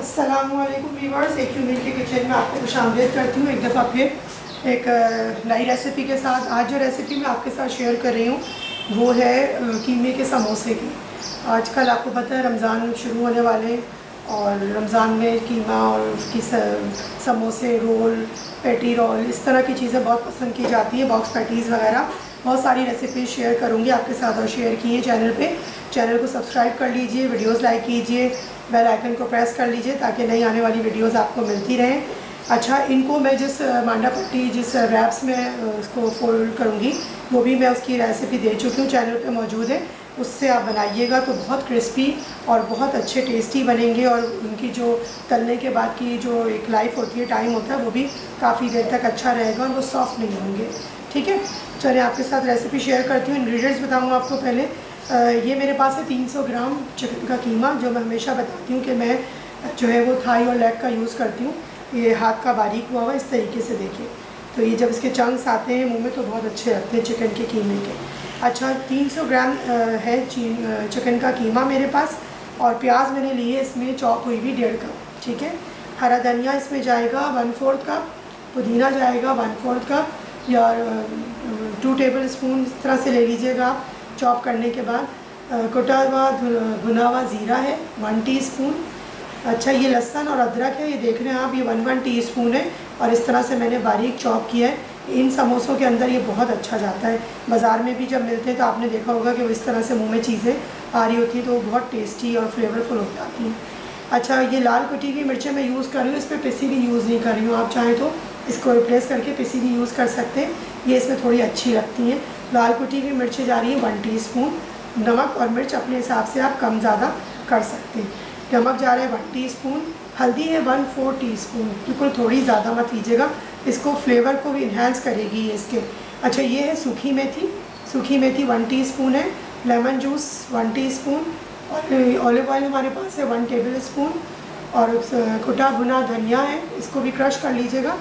अस्सलामुअलैकुम व्यूअर्स, एक यूनिट के किचन में आपको खुशामदीद करती हूँ एक दफ़ा फिर एक नई रेसिपी के साथ। आज जो रेसिपी मैं आपके साथ शेयर कर रही हूँ वो है कीमे के समोसे की। आजकल आपको पता है रमज़ान शुरू होने वाले और रमज़ान में कीमा और उसकी समोसे, रोल, पैटी रोल, इस तरह की चीज़ें बहुत पसंद की जाती हैं। बॉक्स पैटीज़ वगैरह बहुत सारी रेसिपीज़ शेयर करूँगी आपके साथ और शेयर की हैं चैनल पे। चैनल को सब्सक्राइब कर लीजिए, वीडियोस लाइक कीजिए, बेल आइकन को प्रेस कर लीजिए ताकि नई आने वाली वीडियोस आपको मिलती रहें। अच्छा, इनको मैं जिस मांडा पट्टी जिस रैप्स में उसको फोल्ड करूँगी वो भी मैं उसकी रेसिपी दे चुकी हूँ, चैनल पे मौजूद है। उससे आप बनाइएगा तो बहुत क्रिस्पी और बहुत अच्छे टेस्टी बनेंगे और उनकी जो तलने के बाद की जो एक लाइफ होती है, टाइम होता है, वो भी काफ़ी देर तक अच्छा रहेगा और वो सॉफ्ट नहीं होंगे। ठीक है, चलिए आपके साथ रेसिपी शेयर करती हूँ। इंग्रेडिएंट्स बताऊँगा आपको पहले। ये मेरे पास है 300 ग्राम चिकन का कीमा, जो मैं हमेशा बताती हूँ कि मैं जो है वो थाई और लेग का यूज़ करती हूँ। ये हाथ का बारीक हुआ हुआ इस तरीके से देखिए, तो ये जब इसके चंक्स आते हैं मुंह में तो बहुत अच्छे लगते हैं चिकन के कीमे के। अच्छा, 300 ग्राम है चिकन का कीमा मेरे पास। और प्याज मैंने लिए इसमें चॉप हुई भी 1.5 कप। ठीक है, हरा धनिया इसमें जाएगा 1/4 कप, पुदीना जाएगा 1/4 कप या 2 टेबल स्पून इस तरह से ले लीजिएगा आप चॉप करने के बाद। कुटा हुआ भुना हुआ ज़ीरा है 1 टीस्पून। अच्छा, ये लहसुन और अदरक है, ये देख रहे हैं आप, ये 1 टीस्पून है और इस तरह से मैंने बारीक चॉप किया है। इन समोसों के अंदर ये बहुत अच्छा जाता है। बाज़ार में भी जब मिलते हैं तो आपने देखा होगा कि वो इस तरह से मुंह में चीज़ें आ रही होती हैं तो वो बहुत टेस्टी और फ्लेवरफुल हो जाती हैं। अच्छा, ये लाल कुटी हुई मिर्चें मैं यूज़ कर रही हूँ, इस पर पिसी भी यूज़ नहीं कर रही हूँ। आप चाहें तो इसको रिप्लेस करके पिसी भी यूज़ कर सकते हैं, ये इसमें थोड़ी अच्छी लगती हैं। लाल कुटी हुई मिर्चें जा रही है 1 टीस्पून। नमक और मिर्च अपने हिसाब से आप कम ज़्यादा कर सकते हैं। नमक जा रहा है 1 टीस्पून। हल्दी है 1/4 टीस्पून, बिल्कुल थोड़ी ज़्यादा मत लीजिएगा, इसको फ्लेवर को भी इन्हेंस करेगी ये इसके। अच्छा, ये है सूखी मेथी, सूखी मेथी 1 टीस्पून है। लेमन जूस 1 टीस्पून और ऑलिव ऑयल हमारे पास है 1 टेबल स्पून। और कुटा भुना धनिया है, इसको भी क्रश कर लीजिएगा,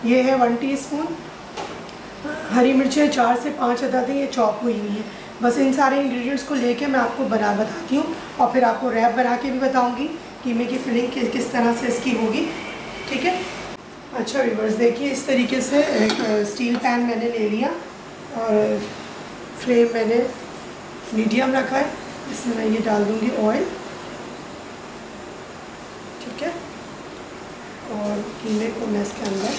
ये है 1 टीस्पून। हरी मिर्चें 4 से 5 अदद है, ये चॉप हुई हुई है। बस इन सारे इंग्रेडिएंट्स को लेके मैं आपको बताती हूँ और फिर आपको रैप बना के भी बताऊँगी कीमे की फिलिंग किस तरह से इसकी होगी। ठीक है। अच्छा व्यूअर्स, देखिए इस तरीके से एक स्टील पैन मैंने ले लिया और फ्लेम मैंने मीडियम रखा है। इसमें मैं ये डाल दूँगी ऑयल। ठीक है, और कीमे को मैं इसके अंदर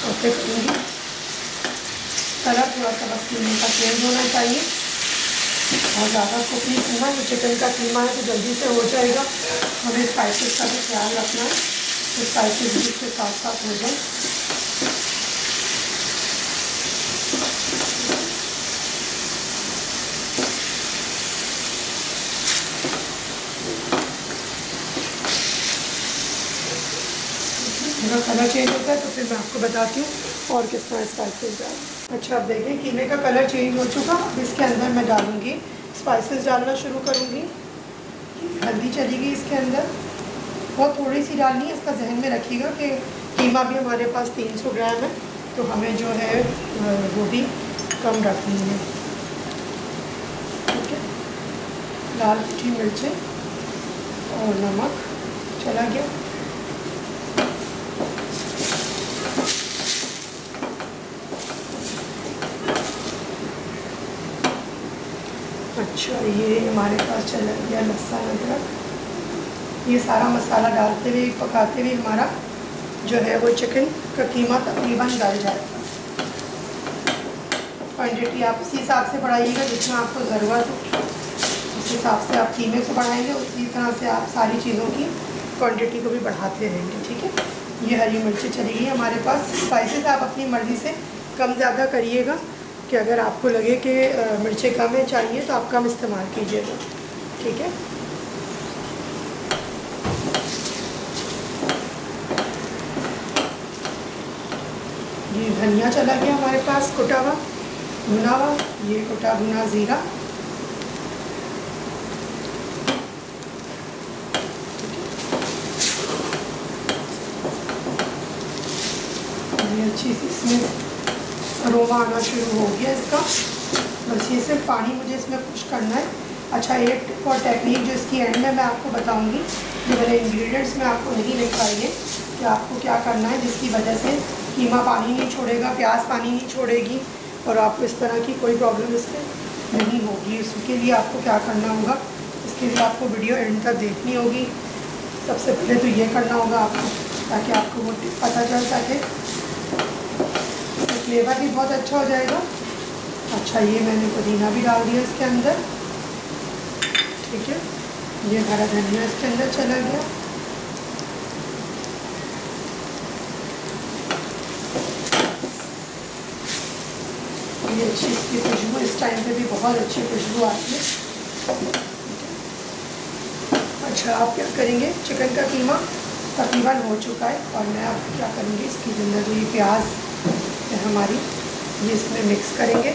सौते करूँगी। कलर थोड़ा सा बस कीमे का चेंज होना चाहिए और ज़्यादा कुक नहीं करना है। चिकन का कीमा है तो जल्दी से हो जाएगा। हमें स्पाइसेस का भी ख्याल रखना है, तो स्पाइसेस भी इसके साथ साथ हो जाए। मेरा कलर चेंज होता है तो फिर मैं आपको बताती हूँ और किस तरह स्पाइसेस डालें। अच्छा, अब देखें कीमे का कलर चेंज हो चुका। अब इसके अंदर मैं डालूँगी स्पाइसेस, डालना शुरू करूँगी। हल्दी चलेगी इसके अंदर, बहुत थोड़ी सी डालनी है। इसका जहन में रखिएगा कि कीमा भी हमारे पास 300 ग्राम है तो हमें जो है वो भी कम रखनी है। ठीक है, लाल कुटी मिर्चें और नमक चला गया। अच्छा, ये हमारे पास चला गया लहसुन अदरक। ये सारा मसाला डालते हुए पकाते हुए हमारा जो है वो चिकन का कीमा तकरीबन गल जाएगा। क्वांटिटी आप उसी हिसाब से बढ़ाइएगा जितना आपको ज़रूरत हो, उस हिसाब से आप कीमे को बढ़ाएंगे, उसी तरह से आप सारी चीज़ों की क्वांटिटी को भी बढ़ाते रहेंगे। ठीक है, ये हरी मिर्ची चलेगी हमारे पास। स्पाइसेस आप अपनी मर्ज़ी से कम ज़्यादा करिएगा कि अगर आपको लगे कि मिर्चें कम है चाहिए तो आप कम इस्तेमाल कीजिएगा। ठीक है, ये धनिया चला गया हमारे पास कुटा हुआ भुना हुआ, ये कुटा भुना ज़ीरा। ये अच्छी सी इसमें अरोमा आना शुरू हो गया इसका। बस ये सिर्फ पानी मुझे इसमें कुछ करना है अच्छा, एक टिप और टेक्निक जो इसकी एंड में मैं आपको बताऊंगी, जो मेरे इंग्रेडिएंट्स में आपको नहीं लिख पाई है कि आपको क्या करना है, जिसकी वजह से कीमा पानी नहीं छोड़ेगा, प्याज पानी नहीं छोड़ेगी और आपको इस तरह की कोई प्रॉब्लम इसमें नहीं होगी। इसके लिए आपको क्या करना होगा, इसके लिए आपको वीडियो एंड तक देखनी होगी। सबसे पहले तो ये करना होगा आपको, ताकि आपको वो टिप पता चल सके। फ्लेवर भी बहुत अच्छा हो जाएगा। अच्छा, ये मैंने पुदीना भी डाल दिया इसके अंदर, ठीक है। ये हरा धनिया इसके अंदर चला गया। ये अच्छी इसकी खुशबू, इस टाइम पे भी बहुत अच्छी खुशबू आती है। अच्छा, आप क्या करेंगे, चिकन का कीमा तकरीबन हो चुका है और मैं अब क्या करूँगी, इसके अंदर जो ये प्याज है हमारी, ये इसमें मिक्स करेंगे।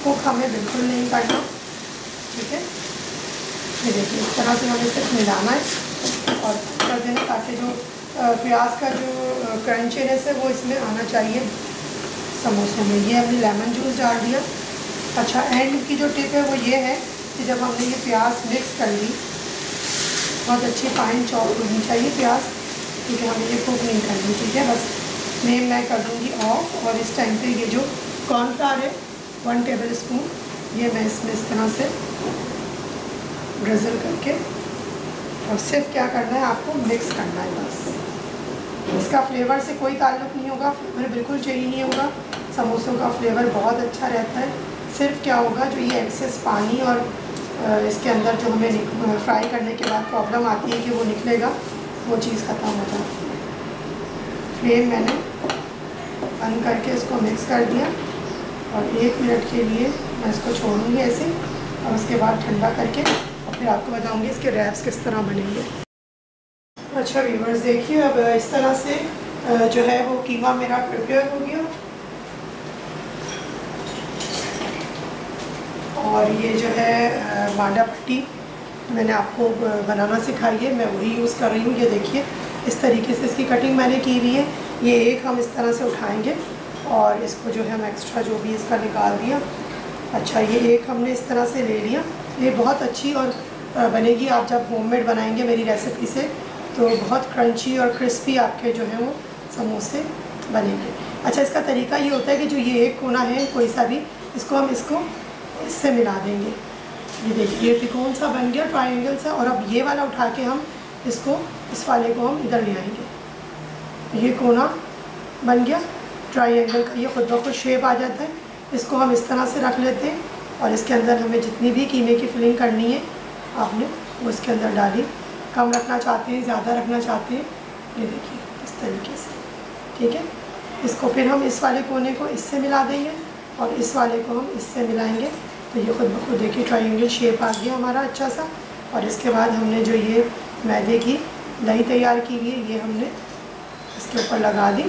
कुक हमें बिल्कुल नहीं करना, ठीक है। ये देखिए, इस तरह से हमें सिर्फ मिलाना है और कर देना, ताकि जो प्याज का जो क्रंचीनेस है वो इसमें आना चाहिए समोसों में। ये हमने लेमन जूस डाल दिया। अच्छा, एंड की जो टिप है वो ये है कि जब हमने ये प्याज मिक्स कर ली, बहुत अच्छी फाइन चॉप होनी चाहिए प्याज, क्योंकि हमें ये कुक नहीं करनी, ठीक है। बस फ्लेम मैं कर दूँगी ऑफ और इस टाइम पे ये जो कॉर्नफ्लावर है 1 टेबल स्पून, ये मैं इसमें इस तरह से ड्रिजल करके, और सिर्फ क्या करना है, आपको मिक्स करना है बस। इसका फ्लेवर से कोई ताल्लुक़ नहीं होगा, फ्लेवर बिल्कुल चाहिए नहीं होगा। समोसों का फ्लेवर बहुत अच्छा रहता है। सिर्फ क्या होगा, जो ये एक्सेस पानी और इसके अंदर जो हमें फ्राई करने के बाद प्रॉब्लम आती है कि वो निकलेगा, वो चीज़ ख़त्म हो जाती है। फ्लेम मैंने बंद करके इसको मिक्स कर दिया और 1 मिनट के लिए मैं इसको छोड़ूंगी ऐसे, और उसके बाद ठंडा करके और फिर आपको बताऊंगी इसके रैप्स किस तरह बनेंगे। अच्छा व्यूअर्स, देखिए अब इस तरह से जो है वो कीमा मेरा प्रिपेयर हो गया और ये जो है मांडा पट्टी मैंने आपको बनाना सिखाई है, मैं वही यूज़ कर रही हूँ। ये देखिए, इस तरीके से इसकी कटिंग मैंने की हुई है। ये एक हम इस तरह से उठाएंगे और इसको जो है हम एक्स्ट्रा जो भी इसका निकाल दिया। अच्छा, ये एक हमने इस तरह से ले लिया। ये बहुत अच्छी और बनेगी, आप जब होममेड बनाएंगे मेरी रेसिपी से तो बहुत क्रंची और क्रिस्पी आपके जो है वो समोसे बनेंगे। अच्छा, इसका तरीका ये होता है कि जो ये एक कोना है कोई सा भी, इसको हम इससे मिला देंगे। ये देखिए, ये त्रिकोण सा बन गया, ट्रायंगल सा, और अब ये वाला उठा के हम इसको, इस वाले को हम इधर ले आएंगे। ये कोना बन गया ट्रायंगल का, ये खुद ब खुद शेप आ जाता है। इसको हम इस तरह से रख लेते हैं और इसके अंदर हमें जितनी भी कीमे की फिलिंग करनी है आपने वो इसके अंदर डाली। कम रखना चाहते हैं, ज़्यादा रखना चाहते हैं, ये देखिए इस तरीके से, ठीक है। इसको फिर हम इस वाले कोने को इससे मिला देंगे और इस वाले को हम इससे मिलाएंगे, तो ये खुद ब खुद देखिए ट्रायंगल शेप आ गया हमारा अच्छा सा। और इसके बाद हमने जो ये मैदे की दही तैयार की हुई है, ये हमने इसके ऊपर लगा दी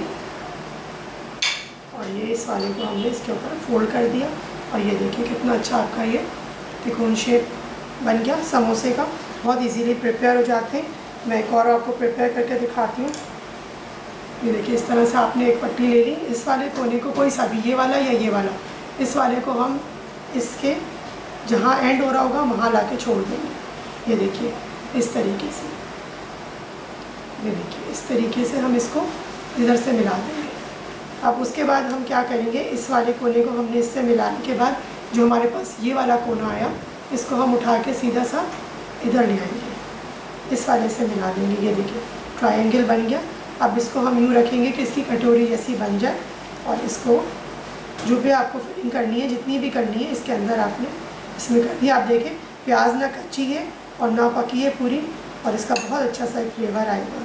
और ये इस वाले को हमने इसके ऊपर फोल्ड कर दिया और ये देखिए कितना अच्छा आपका ये त्रिकोण शेप बन गया समोसे का। बहुत इजीली प्रिपेयर हो जाते हैं। मैं एक और आपको प्रिपेयर करके दिखाती हूँ। ये देखिए, इस तरह से आपने एक पट्टी ले ली, इस वाले कोने को कोई सा भी, ये वाला या ये वाला, इस वाले को हम इसके जहाँ एंड हो रहा होगा वहाँ ला के छोड़ देंगे। ये देखिए इस तरीके से, ये देखिए इस तरीके से हम इसको इधर से मिला देंगे। अब उसके बाद हम क्या करेंगे, इस वाले कोने को हमने इससे मिलाने के बाद जो हमारे पास ये वाला कोना आया, इसको हम उठा के सीधा सा इधर ले आएंगे, इस वाले से मिला देंगे। ये देखिए ट्रायंगल बन गया। अब इसको हम यूँ रखेंगे कि इसकी कटोरी जैसी बन जाए और इसको जो भी आपको फिलिंग करनी है, जितनी भी करनी है, इसके अंदर आपने इसमें करनी है। आप देखें प्याज ना कच्ची है और ना पकी है पूरी, और इसका बहुत अच्छा सा फ्लेवर आएगा।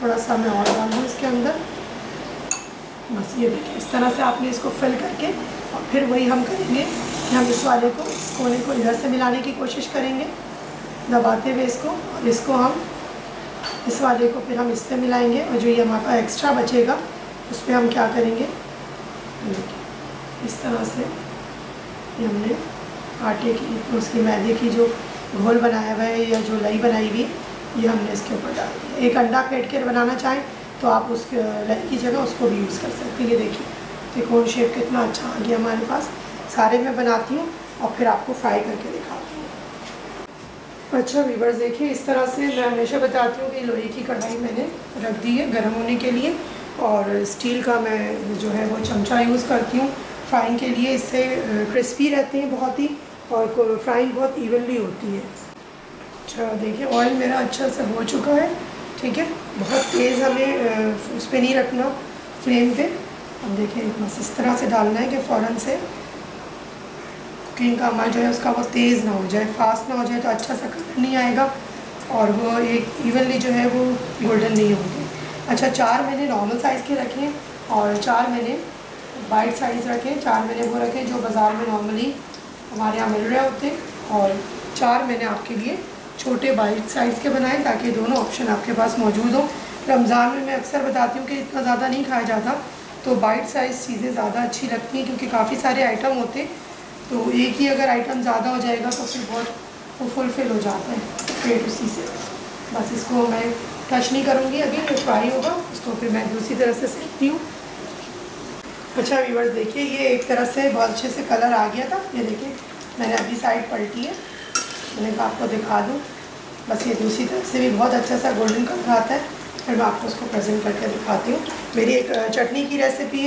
थोड़ा सा मैं और डाल दूँ इसके अंदर, बस ये देखिए इस तरह से आपने इसको फिल करके, और फिर वही हम करेंगे कि हम इस वाले को, इस कोने को इधर से मिलाने की कोशिश करेंगे दबाते हुए इसको, और इसको हम इस वाले को फिर हम इस पर मिलाएंगे, और जो ये हमारा एक्स्ट्रा बचेगा उस पर हम क्या करेंगे, देखिए इस तरह से ये हमने आटे की, उसकी मैदे की जो घोल बनाया हुआ है या जो लई बनाई हुई है, ये हमने इसके ऊपर डाल दिया। एक अंडा फेंट के बनाना चाहें तो आप उस लई की जगह उसको भी यूज़ कर सकते हैं। ये देखिए त्रिकोण शेप कितना अच्छा आ गया हमारे पास। सारे मैं बनाती हूँ और फिर आपको फ्राई करके दिखाती हूँ। अच्छा व्यूअर्स, देखिए इस तरह से मैं हमेशा बताती हूँ कि लोहे की कढ़ाई मैंने रख दी है गर्म होने के लिए, और स्टील का मैं जो है वो चमचा यूज़ करती हूँ फ्राइंग के लिए। इससे क्रिस्पी रहते हैं बहुत ही, और फ्राइंग बहुत इवनली होती है। अच्छा देखिए ऑयल मेरा अच्छा से हो चुका है, ठीक है। बहुत तेज़ हमें उस पर नहीं रखना फ्लेम पे। अब देखिए बस इस तरह से डालना है कि फ़ौरन से कुकिंग का अमल जो है उसका वो तेज़ ना हो जाए, फास्ट ना हो जाए तो अच्छा सा कलर नहीं आएगा और वो एक इवनली जो है वो गोल्डन नहीं होगी। अच्छा 4 मैंने नॉर्मल साइज़ के रखे और 4 मैंने बाइट साइज़ रखे। 4 मैंने वो रखे जो बाज़ार में नॉर्मली हमारे यहाँ मिल रहे होते हैं, और 4 मैंने आपके लिए छोटे बाइट साइज़ के बनाए ताकि दोनों ऑप्शन आपके पास मौजूद हो। रमज़ान में मैं अक्सर बताती हूँ कि इतना ज़्यादा नहीं खाया जाता, तो बाइट साइज़ चीज़ें ज़्यादा अच्छी लगती हैं क्योंकि काफ़ी सारे आइटम होते हैं, तो एक ही अगर आइटम ज़्यादा हो जाएगा तो फिर बहुत वो फुलफिल हो जाता है पेट उसी से। बस इसको मैं टच नहीं करूँगी, अभी ये फ्राई होगा, इसको फिर मैं दूसरी तरह से सेकती हूँ। अच्छा व्यूअर्स देखिए ये एक तरह से बहुत अच्छे से कलर आ गया था, ये देखिए मैंने अभी साइड पलटी है, मैंने कहा आपको दिखा दूँ। बस ये दूसरी तरफ से भी बहुत अच्छा सा गोल्डन कलर आता है, फिर मैं आपको उसको प्रेजेंट करके दिखाती हूँ। मेरी एक चटनी की रेसिपी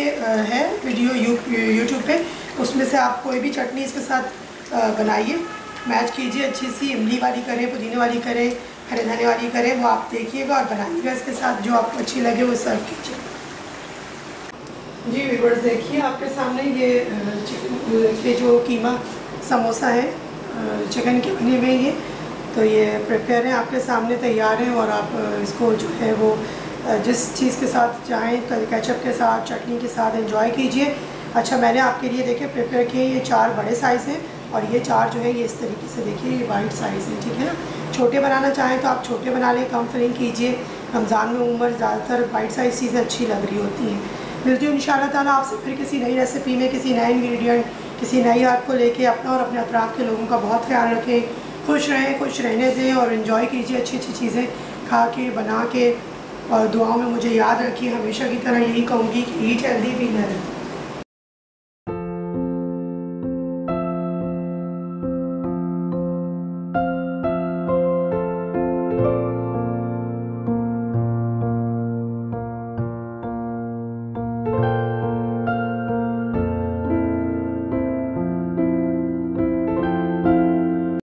है वीडियो यूट्यूब पे, उसमें से आप कोई भी चटनी इसके साथ बनाइए, मैच कीजिए, अच्छी सी इमली वाली करें, पुदीने वाली करें, हरे धने वाली करें, वो आप देखिएगा और बनाइएगा इसके साथ, जो आपको अच्छी लगे वो सर्व कीजिए। जी व्यूअर्स देखिए आपके सामने ये चिकन के जो कीमा समोसा है चिकन के बने हुए ये, तो ये प्रिपेयर है आपके सामने, तैयार है, और आप इसको जो है वो जिस चीज़ के साथ चाहें, केचप के साथ, चटनी के साथ एंजॉय कीजिए। अच्छा मैंने आपके लिए देखिए प्रिपेयर किए, ये 4 बड़े साइज़ हैं और ये 4 जो है ये इस तरीके से देखिए ये वाइड साइज़ है, ठीक है ना। छोटे बनाना चाहें तो आप छोटे बना लें, कम फिलिंग कीजिए। रमज़ान में उम्र ज़्यादातर वाइड साइज़ चीज़ें अच्छी लग रही होती हैं। मिलती हूँ इंशाअल्लाह ताला आपसे फिर किसी नई रेसिपी में, किसी नए इंग्रेडिएंट, किसी नई आर्ट को लेके। अपना और अपने अतराफ़ के लोगों का बहुत ख्याल रखें, खुश रहें, खुश रहने दें और इन्जॉय कीजिए अच्छी अच्छी चीज़ें खा के, बना के, और दुआओं में मुझे याद रखिए। हमेशा की तरह यही कहूँगी कि ईट हेल्दी फील हेल्दी।